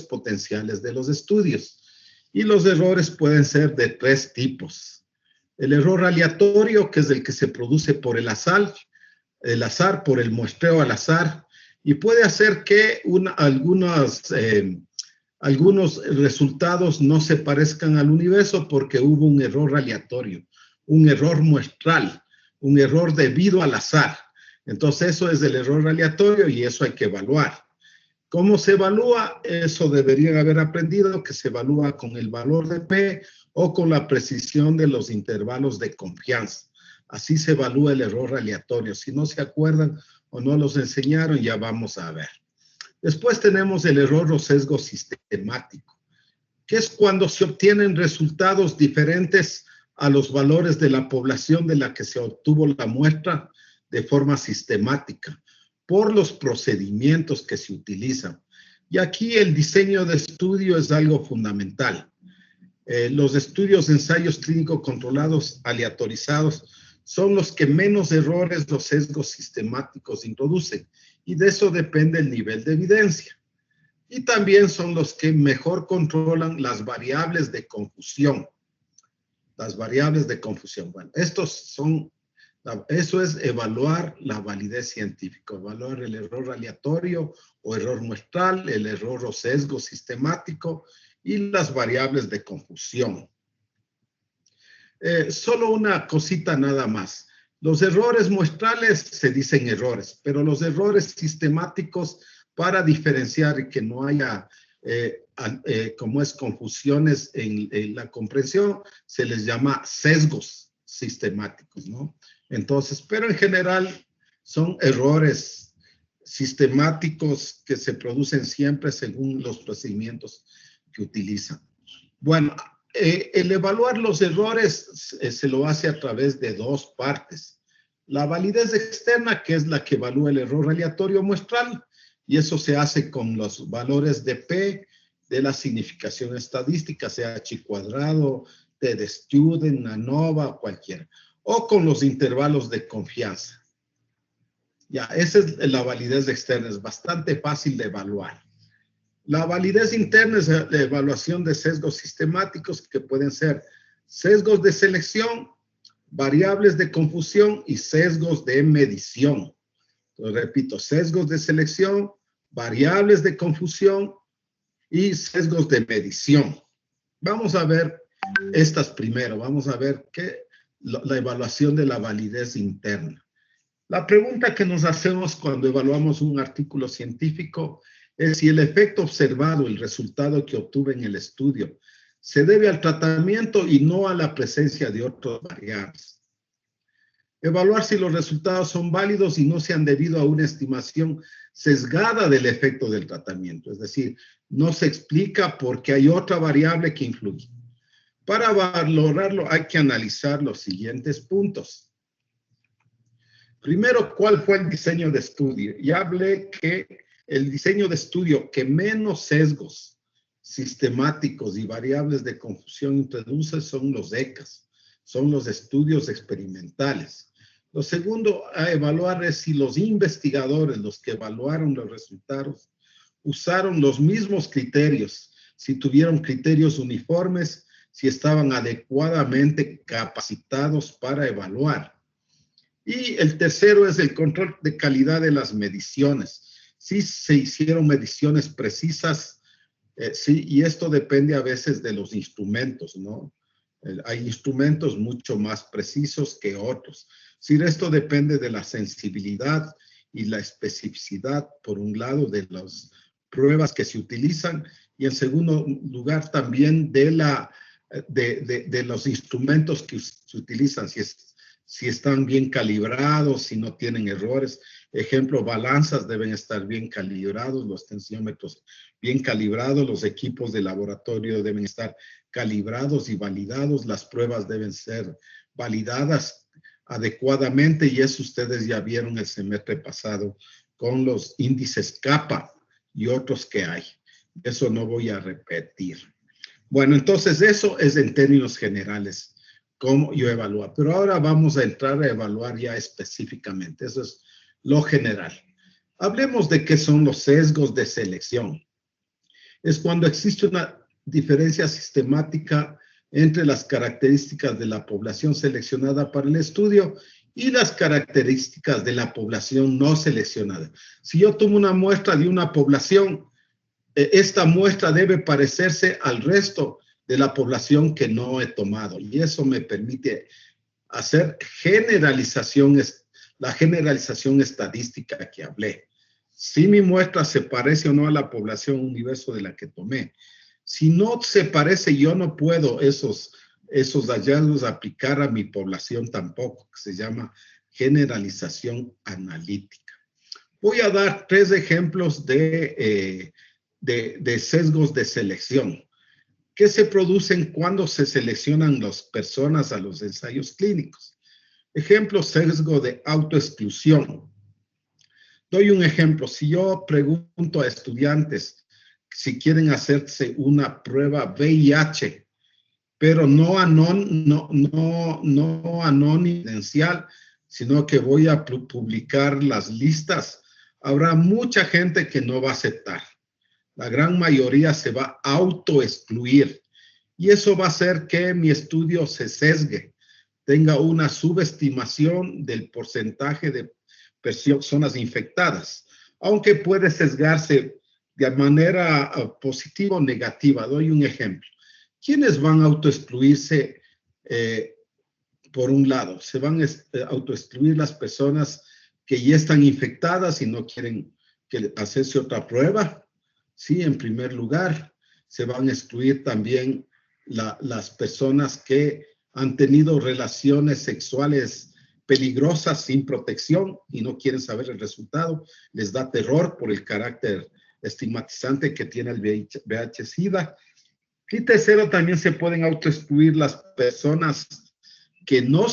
potenciales de los estudios. Y los errores pueden ser de tres tipos. El error aleatorio, que es el que se produce por el azar, por el muestreo al azar, y puede hacer que algunos resultados no se parezcan al universo porque hubo un error aleatorio, un error muestral, un error debido al azar. Entonces eso es el error aleatorio y eso hay que evaluar. ¿Cómo se evalúa? Eso deberían haber aprendido, que se evalúa con el valor de P o con la precisión de los intervalos de confianza. Así se evalúa el error aleatorio. Si no se acuerdan o no los enseñaron, ya vamos a ver. Después tenemos el error o sesgo sistemático, que es cuando se obtienen resultados diferentes a los valores de la población de la que se obtuvo la muestra de forma sistemática, por los procedimientos que se utilizan. Y aquí el diseño de estudio es algo fundamental. Los estudios de ensayos clínicos controlados aleatorizados son los que menos errores o sesgos sistemáticos introducen, y de eso depende el nivel de evidencia. Y también son los que mejor controlan las variables de confusión. Las variables de confusión. Bueno, eso es evaluar la validez científica, evaluar el error aleatorio o error muestral, el error o sesgo sistemático y las variables de confusión. Solo una cosita nada más. Los errores muestrales se dicen errores, pero los errores sistemáticos, para diferenciar y que no haya, como es, confusiones en la comprensión, se les llama sesgos sistemáticos, ¿no? Entonces, pero en general son errores sistemáticos que se producen siempre según los procedimientos que utilizan. Bueno, el evaluar los errores se lo hace a través de dos partes. La validez externa, que es la que evalúa el error aleatorio muestral, y eso se hace con los valores de P de la significación estadística, sea H cuadrado, T de student, ANOVA, cualquiera, o con los intervalos de confianza. Ya, esa es la validez externa, es bastante fácil de evaluar. La validez interna es la evaluación de sesgos sistemáticos que pueden ser sesgos de selección, variables de confusión y sesgos de medición. Entonces, repito, sesgos de selección, variables de confusión y sesgos de medición. Vamos a ver estas primero. Vamos a ver la evaluación de la validez interna. La pregunta que nos hacemos cuando evaluamos un artículo científico es si el efecto observado, el resultado que obtuve en el estudio, se debe al tratamiento y no a la presencia de otras variables. Evaluar si los resultados son válidos y no se han debido a una estimación sesgada del efecto del tratamiento. Es decir, no se explica porque hay otra variable que influye. Para valorarlo hay que analizar los siguientes puntos. Primero, ¿cuál fue el diseño de estudio? Ya hablé que el diseño de estudio que menos sesgos sistemáticos y variables de confusión introduce son los ECAs, son los estudios experimentales. Lo segundo a evaluar es si los investigadores, los que evaluaron los resultados, usaron los mismos criterios, si tuvieron criterios uniformes, si estaban adecuadamente capacitados para evaluar. Y el tercero es el control de calidad de las mediciones. Si se hicieron mediciones precisas, sí, y esto depende a veces de los instrumentos, ¿no? Hay instrumentos mucho más precisos que otros. Sí, esto depende de la sensibilidad y la especificidad, por un lado, de las pruebas que se utilizan, y en segundo lugar también de los instrumentos que se utilizan, si están bien calibrados, si no tienen errores. Ejemplo, balanzas deben estar bien calibrados, los tensiómetros bien calibrados, los equipos de laboratorio deben estar calibrados y validados, las pruebas deben ser validadas adecuadamente, y eso ustedes ya vieron el semestre pasado con los índices CAPA y otros que hay. Eso no voy a repetir. Bueno, entonces eso es en términos generales cómo yo evalúo. Pero ahora vamos a entrar a evaluar ya específicamente. Eso es lo general. Hablemos de qué son los sesgos de selección. es cuando existe una diferencia sistemática entre las características de la población seleccionada para el estudio y las características de la población no seleccionada. Si yo tomo una muestra de una población, esta muestra debe parecerse al resto de la población que no he tomado, y eso me permite hacer la generalización estadística que hablé. Si mi muestra se parece o no a la población universo de la que tomé. Si no se parece, yo no puedo esos hallazgos aplicar a mi población tampoco, que se llama generalización analítica. Voy a dar 3 ejemplos de sesgos de selección que se producen cuando se seleccionan las personas a los ensayos clínicos. Ejemplo, sesgo de autoexclusión. Doy un ejemplo. Si yo pregunto a estudiantes si quieren hacerse una prueba VIH, pero no anónimo, sino que voy a publicar las listas, habrá mucha gente que no va a aceptar. La gran mayoría se va a autoexcluir. Y eso va a hacer que mi estudio se sesgue, tenga una subestimación del porcentaje de personas infectadas, aunque puede sesgarse de manera positiva o negativa. Doy un ejemplo. ¿Quiénes van a autoexcluirse? Por un lado, se van a autoexcluir las personas que ya están infectadas y no quieren hacerse otra prueba. Sí, en primer lugar, se van a excluir también las personas que han tenido relaciones sexuales peligrosas sin protección y no quieren saber el resultado. Les da terror por el carácter estigmatizante que tiene el VIH-Sida. Y tercero, también se pueden autoexcluir las personas que no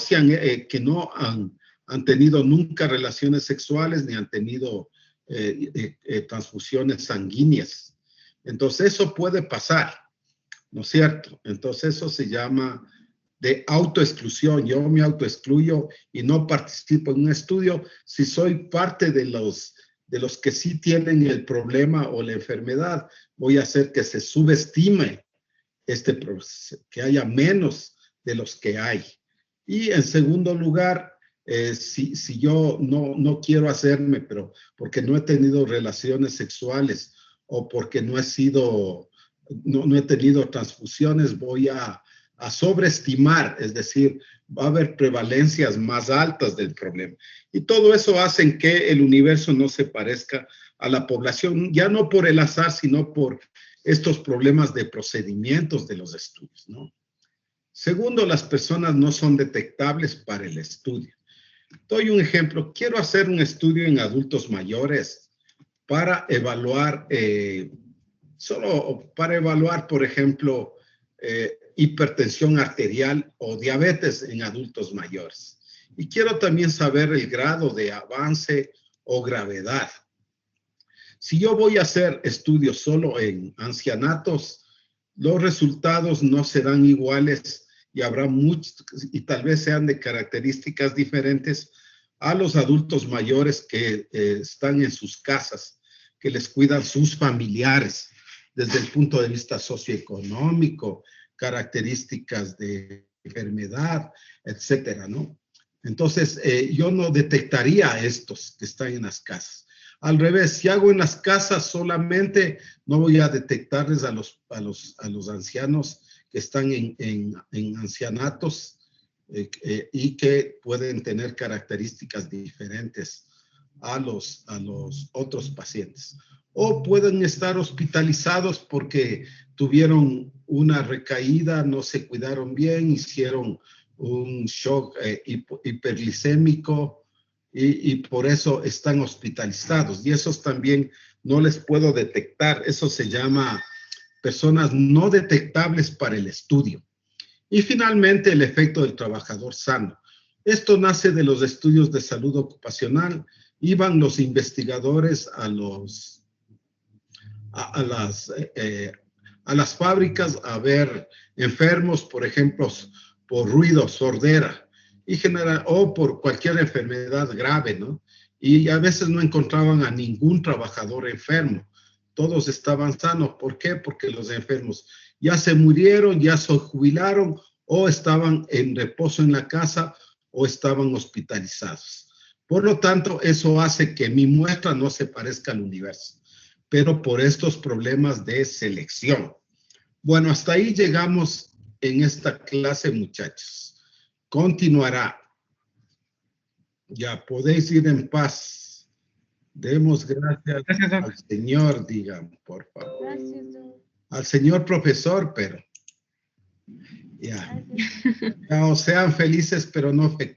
han tenido nunca relaciones sexuales ni han tenido transfusiones sanguíneas. Entonces, eso puede pasar, ¿no es cierto? Entonces, eso se llama de autoexclusión. Yo me autoexcluyo y no participo en un estudio si soy parte de los que sí tienen el problema o la enfermedad. Voy a hacer que se subestime este proceso, que haya menos de los que hay. Y en segundo lugar, si yo no quiero hacerme, pero porque no he tenido relaciones sexuales o porque no he tenido transfusiones, voy a sobreestimar, es decir, va a haber prevalencias más altas del problema. Y todo eso hace que el universo no se parezca a la población, ya no por el azar, sino por estos problemas de procedimientos de los estudios, ¿no? Segundo, las personas no son detectables para el estudio. Doy un ejemplo. Quiero hacer un estudio en adultos mayores para evaluar, por ejemplo, hipertensión arterial o diabetes en adultos mayores. Y quiero también saber el grado de avance o gravedad. Si yo voy a hacer estudios solo en ancianatos, los resultados no serán iguales y habrá muchos, y tal vez sean de características diferentes a los adultos mayores que están en sus casas, que les cuidan sus familiares desde el punto de vista socioeconómico, características de enfermedad, etcétera, ¿no? Entonces, yo no detectaría a estos que están en las casas. Al revés, si hago en las casas solamente, no voy a detectarles a los ancianos que están en ancianatos y que pueden tener características diferentes a los otros pacientes. O pueden estar hospitalizados porque tuvieron una recaída, no se cuidaron bien, hicieron un shock hiperglicémico, y por eso están hospitalizados. Y esos también no les puedo detectar. Eso se llama personas no detectables para el estudio. Y finalmente, el efecto del trabajador sano. Esto nace de los estudios de salud ocupacional. Iban los investigadores a las fábricas a ver enfermos, por ejemplo, por ruido, sordera, o por cualquier enfermedad grave, ¿no? Y a veces no encontraban a ningún trabajador enfermo. todos estaban sanos. ¿Por qué? Porque los enfermos ya se murieron, ya se jubilaron o estaban en reposo en la casa o estaban hospitalizados. Por lo tanto, eso hace que mi muestra no se parezca al universo, pero por estos problemas de selección. Bueno, hasta ahí llegamos en esta clase, muchachos. Continuará. Ya podéis ir en paz. Demos gracias al Señor, digan, por favor. Gracias, Doc. Al señor profesor, pero ya. Gracias. Ya, o sean felices, pero no fecundos.